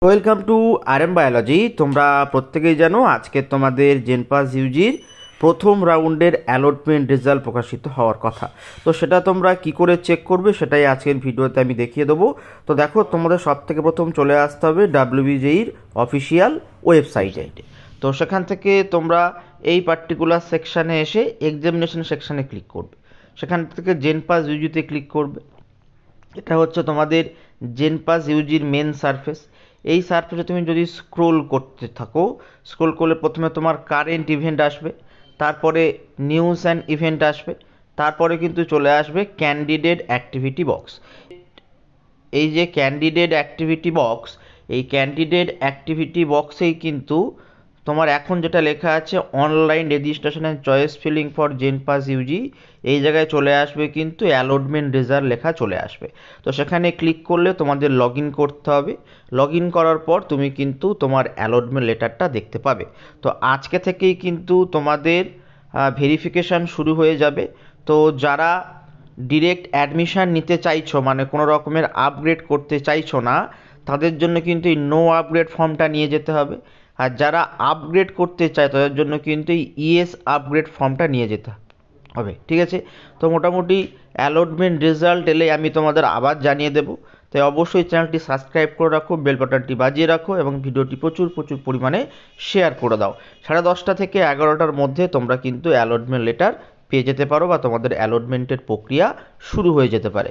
Welcome to RM biology. তোমরা প্রত্যেকেই জানো আজকে তোমাদের জেনপাস ইউজির প্রথম রাউন্ডের অ্যালটমেন্ট রেজাল্ট প্রকাশিত হওয়ার কথা। তো সেটা তোমরা কি করে চেক করবে সেটাই আজকের ভিডিওতে আমি দেখিয়ে দেবো। তো দেখো, তোমাদের সব থেকে প্রথম চলে আসতে হবে ডাব্লিউবিজেইর অফিসিয়াল ওয়েবসাইটে। তো সেখান থেকে তোমরা এই পার্টিকুলার সেকশানে এসে এক্সামিনেশন সেকশানে ক্লিক করবে। সেখান থেকে জেনপাস ইউজিতে ক্লিক করবে। এটা হচ্ছে তোমাদের জেনপাস ইউজির মেন সারফেস। এই সারফেসে তুমি যদি স্ক্রোল করতে থাকো, স্ক্রোল করলে প্রথমে তোমার কারেন্ট ইভেন্ট আসবে, তারপরে নিউজ অ্যান্ড ইভেন্ট আসবে, তারপরে কিন্তু চলে আসবে ক্যান্ডিডেট অ্যাক্টিভিটি বক্স। এই যে ক্যান্ডিডেট অ্যাক্টিভিটি বক্স, এই ক্যান্ডিডেট অ্যাক্টিভিটি বক্সেই কিন্তু তোমার এখন যেটা লেখা আছে online registration and choice filling for JENPAS UG, এই জায়গায় চলে আসবে কিন্তু অ্যালটমেন্ট রেজাল্ট লেখা চলে আসবে। তো সেখানে ক্লিক করলে তোমাদের লগ ইন করতে হবে। লগ ইন করার পর তুমি কিন্তু তোমার অ্যালটমেন্ট লেটারটা দেখতে পাবে। তো আজকে থেকেই কিন্তু তোমাদের ভেরিফিকেশান শুরু হয়ে যাবে। তো যারা ডিরেক্ট অ্যাডমিশান নিতে চাইছো, মানে কোনো রকমের আপগ্রেড করতে চাইছো না, তাদের জন্য কিন্তু এই নো আপগ্রেড ফর্মটা নিয়ে যেতে হবে। আর যারা আপগ্রেড করতে চায় তাদের জন্য কিন্তু এই ইএস আপগ্রেড ফর্মটা নিয়ে যেতে হবে। ঠিক আছে? তো মোটামুটি অ্যালটমেন্ট রেজাল্ট এলে আমি তোমাদের আবার জানিয়ে দেবো। তাই অবশ্যই চ্যানেলটি সাবস্ক্রাইব করে রাখো, বেল বাটনটি বাজিয়ে রাখো এবং ভিডিওটি প্রচুর পরিমাণে শেয়ার করে দাও। 10:30 থেকে 11টার মধ্যে তোমরা কিন্তু অ্যালটমেন্ট লেটার পেয়ে যেতে পারো বা তোমাদের অ্যালটমেন্টের প্রক্রিয়া শুরু হয়ে যেতে পারে।